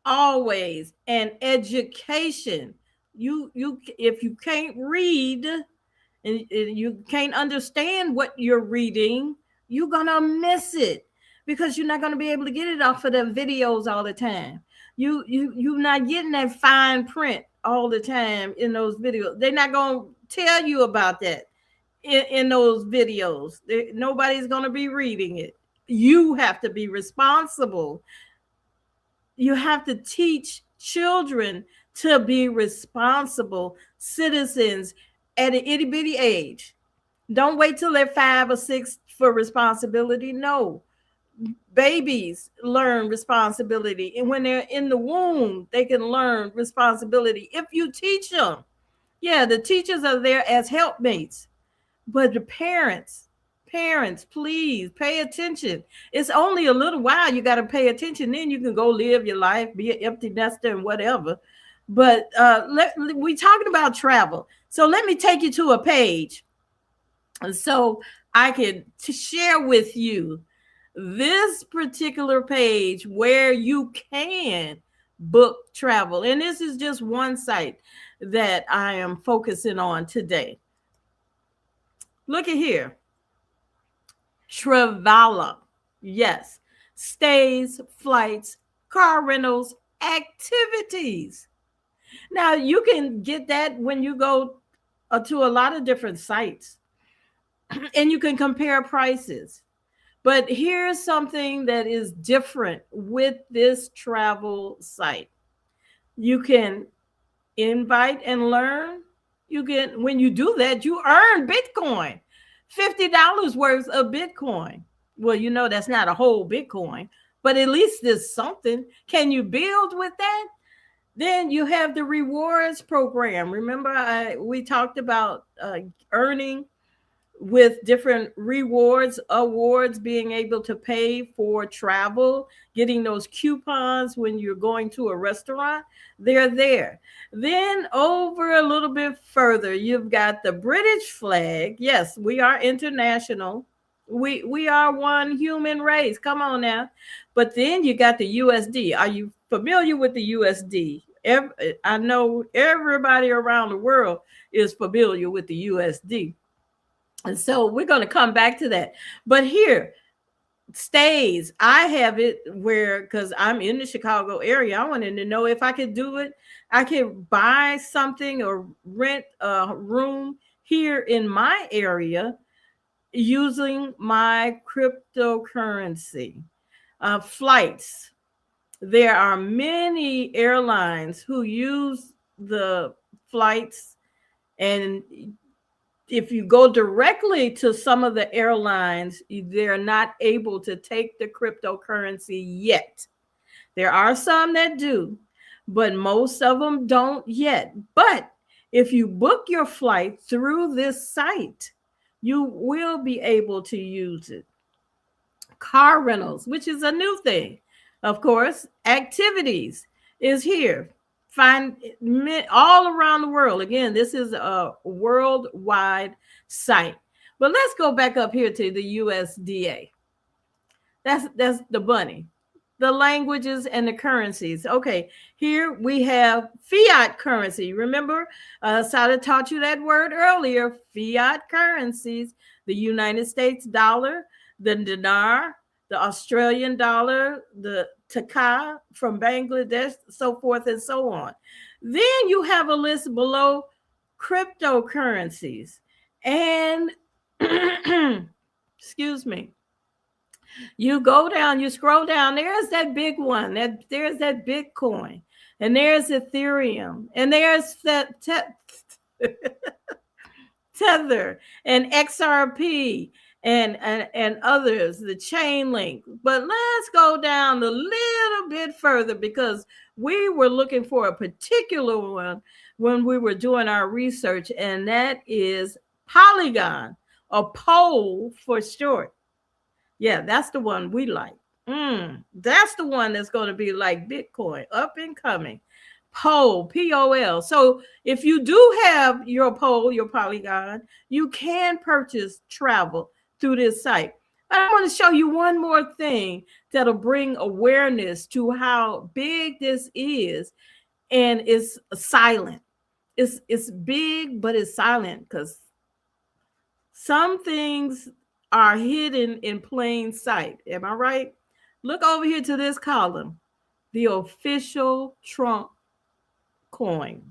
always, and education. You if you can't read and you can't understand what you're reading, you're gonna miss it because you're not gonna be able to get it off of the videos all the time. You're not getting that fine print all the time in those videos. They're not gonna tell you about that in those videos. Nobody's gonna be reading it. You have to be responsible. You have to teach children to be responsible citizens at an itty bitty age. Don't wait till they're 5 or 6 for responsibility. No, babies learn responsibility, and when they're in the womb, they can learn responsibility if you teach them. Yeah, the teachers are there as helpmates, but the parents, please pay attention. It's only a little while you got to pay attention. Then you can go live your life, be an empty nester and whatever. But we talking about travel. So let me take you to a page so I can share with you this particular page where you can book travel. And this is just one site that I am focusing on today. Look at here. Travala. Yes. Stays, flights, car rentals, activities. Now, you can get that when you go to a lot of different sites and you can compare prices. But here's something that is different with this travel site. You can invite and learn. You can, when you do that, you earn Bitcoin. $50 worth of Bitcoin. Well, you know that's not a whole Bitcoin, but at least there's something. Can you build with that? Then you have the rewards program. Remember, we talked about earning with different rewards, awards, being able to pay for travel, getting those coupons when you're going to a restaurant. They're there. Then over a little bit further, you've got the British flag. Yes, we are international. We are one human race. Come on now. But then you got the USD. Are you familiar with the USD? I know everybody around the world is familiar with the USD. And so we're going to come back to that. But here stays, I have it where, because I'm in the Chicago area, I wanted to know if I could do it. I could buy something or rent a room here in my area using my cryptocurrency. Flights. There are many airlines who use the flights, and if you go directly to some of the airlines, they're not able to take the cryptocurrency yet. There are some that do, but most of them don't yet. But if you book your flight through this site, you will be able to use it. Car rentals, which is a new thing. Of course, activities is here. Find all around the world. Again, this is a worldwide site. But let's go back up here to the USDA. That's the bunny. The languages and the currencies. Okay, here we have fiat currency. Remember, Sada taught you that word earlier. Fiat currencies, the United States dollar, the dinar, the Australian dollar, the taka from Bangladesh, so forth and so on. Then you have a list below cryptocurrencies. And excuse me, you go down, you scroll down, there's that big one, there's that Bitcoin, and there's Ethereum, and there's that Tether and XRP and others, the chain link. But let's go down a little bit further, because we were looking for a particular one when we were doing our research, and that is Polygon, or Pole for short. Yeah, that's the one we like. That's the one that's going to be like Bitcoin, up and coming. Pole, POL. So if you do have your Pole, your Polygon, you can purchase travel through this site. But I want to show you one more thing that'll bring awareness to how big this is, and it's silent. It's big, but it's silent, because some things are hidden in plain sight. Am I right? Look over here to this column, the official Trump coin.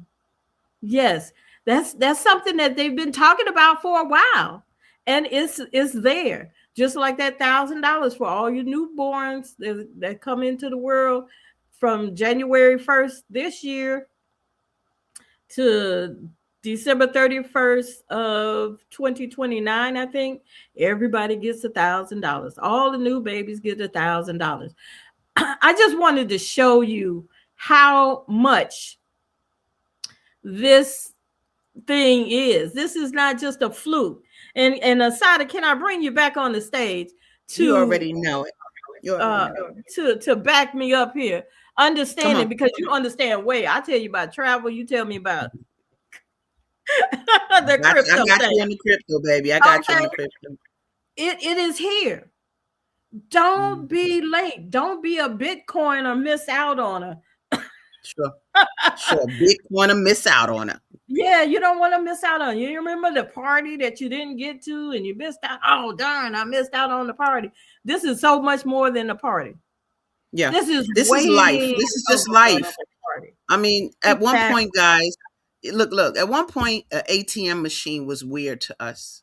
Yes, that's something that they've been talking about for a while, and it's there. Just like that $1,000 for all your newborns that come into the world from January 1st this year to December 31st of 2029, I think everybody gets $1,000. All the new babies get $1,000. I just wanted to show you how much this thing is. This is not just a fluke. And Asada, can I bring you back on the stage to You already know it. You already know it. to back me up here? Understanding, because you understand way. I tell you about travel, you tell me about the crypto I got thing. you on the crypto, baby. I got you on Okay. the crypto. It is here. Don't be late. Don't be a Bitcoin or miss out on her. Sure. Sure. Big want to miss out on it. Yeah, you don't want to miss out on. You remember the party that you didn't get to and you missed out? Oh, darn, I missed out on the party. This is so much more than the party. Yeah. This is life. This is just life. Party. I mean, at one Exactly. point, guys, look, at one point, an ATM machine was weird to us.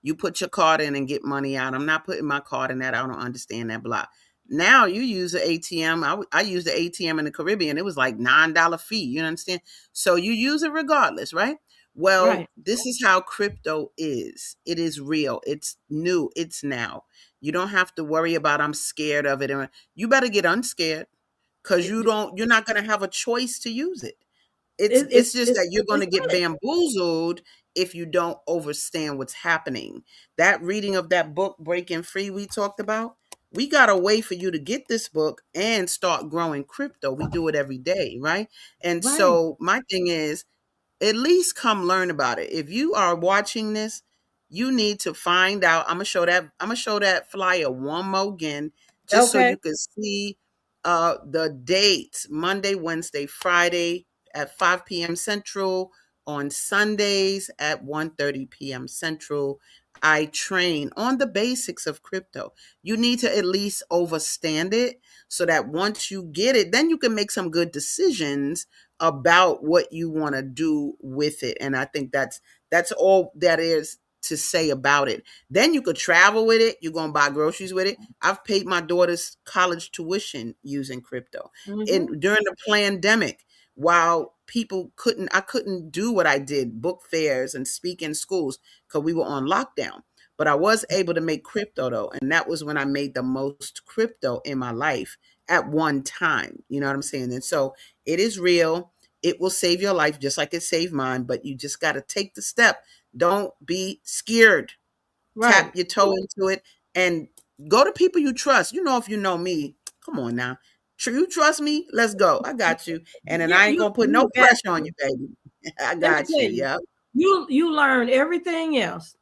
You put your card in and get money out. I'm not putting my card in that. I don't understand that block. Now you use an ATM. I use the ATM in the Caribbean. It was like $9 fee. You understand? So you use it regardless, right? Well, Right. this is how crypto is. It is real. It's new. It's now. You don't have to worry about I'm scared of it. You better get unscared. because you're not going to have a choice to use it. It's just that you're going to get right. bamboozled if you don't understand what's happening. That reading of that book, Breaking Free, we talked about, we got a way for you to get this book and start growing crypto. We do it every day, right? And Right. so my thing is, at least come learn about it. If you are watching this, you need to find out. I'm gonna show that flyer one more again, just so Okay. you can see the dates: Monday, Wednesday, Friday at 5 p.m. Central, on Sundays at 1:30 p.m. Central. I train on the basics of crypto. You need to at least understand it, so that once you get it, then you can make some good decisions about what you want to do with it. And I think that's all that is to say about it. Then you could travel with it. You're gonna buy groceries with it. I've paid my daughter's college tuition using crypto. Mm-hmm. And during the pandemic, while I couldn't do what I did, book fairs and speak in schools, because we were on lockdown. But I was able to make crypto though, and that was when I made the most crypto in my life at one time. You know what I'm saying? And so it is real. It will save your life just like it saved mine, but you just got to take the step. Don't be scared. Right. Tap your toe into it and go to people you trust. You know, if you know me, come on now. You trust me? Let's go. I got you. And then You I ain't you going to put no you got pressure on you, baby. I Let me got tell you. you, Yeah. you learn everything else.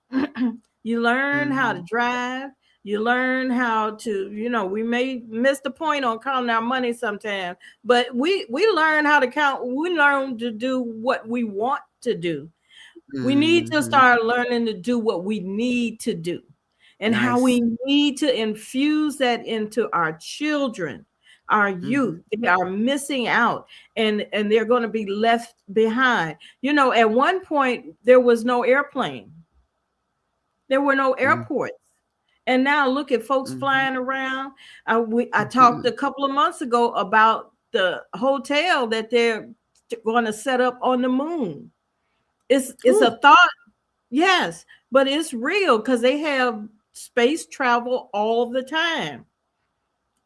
You learn how to Hmm. drive. You learn how to, we may miss the point on counting our money sometimes, but we learn how to count. We learn to do what we want to do. We need to Hmm. start learning to do what we need to do, and how Nice. we need to infuse that into our children, our Hmm. youth. They are missing out, and they're going to be left behind. At one point there was no airplane, there were no airports, and now look at folks Hmm. flying around. I talked a couple of months ago about the hotel that they're going to set up on the moon. It's a Ooh, thought. Yes, but it's real because they have space travel all the time.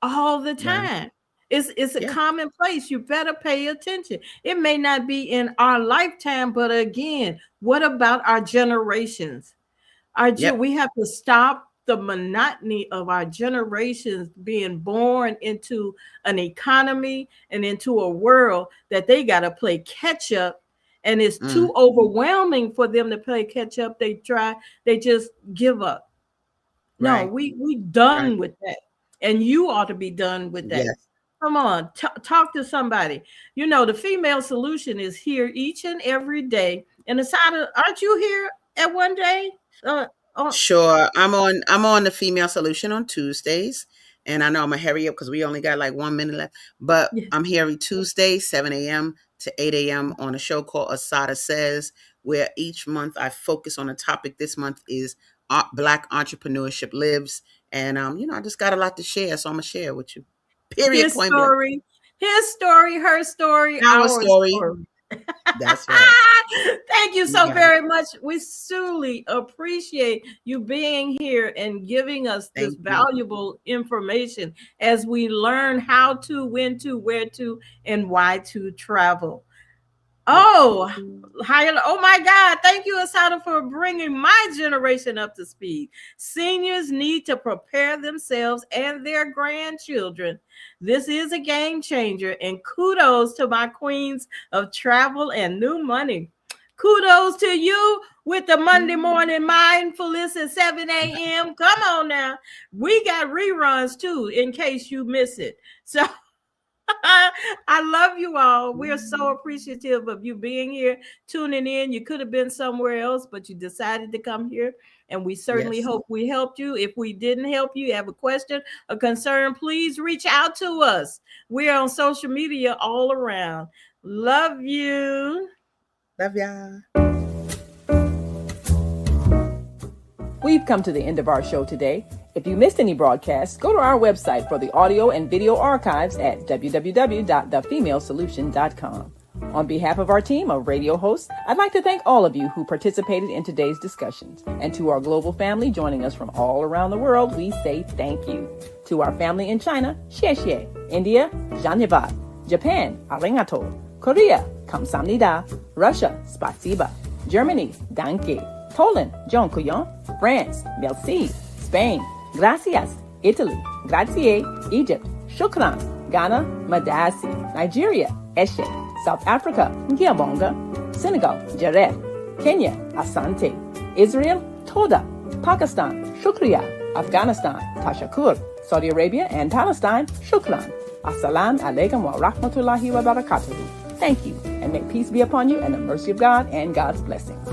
All the right. time. It's a Yeah. commonplace. You better pay attention. It may not be in our lifetime, but again, what about our generations? Yep. We have to stop the monotony of our generations being born into an economy and into a world that they got to play catch up, and it's Mm, too overwhelming for them to play catch up. They just give up. No, right. we Right. done with that, and you ought to be done with that. Yes. Come on, talk to somebody. The female solution is here each and every day. And aside, aren't you here at one day? On Sure. I'm on the female solution on Tuesdays. And I know I'm gonna hurry up because we only got like 1 minute left. But Yeah. I'm here every Tuesday, 7 a.m. to 8 a.m. on a show called Asada Says, where each month I focus on a topic. This month is Black entrepreneurship lives. And I just got a lot to share, so I'm gonna share with you. Period, His point blank. story, his story, her story, Our our story. story. That's right. Thank you You so got it. very much. We truly appreciate you being here and giving us this Thank you. valuable information as we learn how to, when to, where to, and why to travel. Yep. Oh, oh my God. Thank you, Asada, for bringing my generation up to speed. Seniors need to prepare themselves and their grandchildren. This is a game changer, and kudos to my queens of travel and new money. Kudos to you with the Monday morning mindfulness at 7 a.m. Come on now. We got reruns too, in case you miss it. So I love you all. We're so appreciative of you being here, tuning in. You could have been somewhere else, but you decided to come here. And we certainly Yes. hope we helped you. If we didn't help you, have a question, a concern, please reach out to us. We're on social media all around. Love you. Love ya. We've come to the end of our show today. If you missed any broadcasts, go to our website for the audio and video archives at www.thefemalesolution.com. On behalf of our team of radio hosts, I'd like to thank all of you who participated in today's discussions. And to our global family joining us from all around the world, we say thank you. To our family in China, xie xie. India, Dhanyavad. Japan, arigato. Korea, kamsamnida. Russia, spasiba. Germany, danke. Poland, dziękuję. France, merci. Spain, gracias. Italy, grazie. Egypt, shukran. Ghana, madasi. Nigeria, eshe. South Africa, Ngiyabonga. Senegal, Jaref. Kenya, Asante. Israel, Toda. Pakistan, Shukriya. Afghanistan, Tashakur. Saudi Arabia and Palestine, Shukran. Assalamu alaikum wa rahmatullahi wa barakatuhu. Thank you, and may peace be upon you and the mercy of God and God's blessings.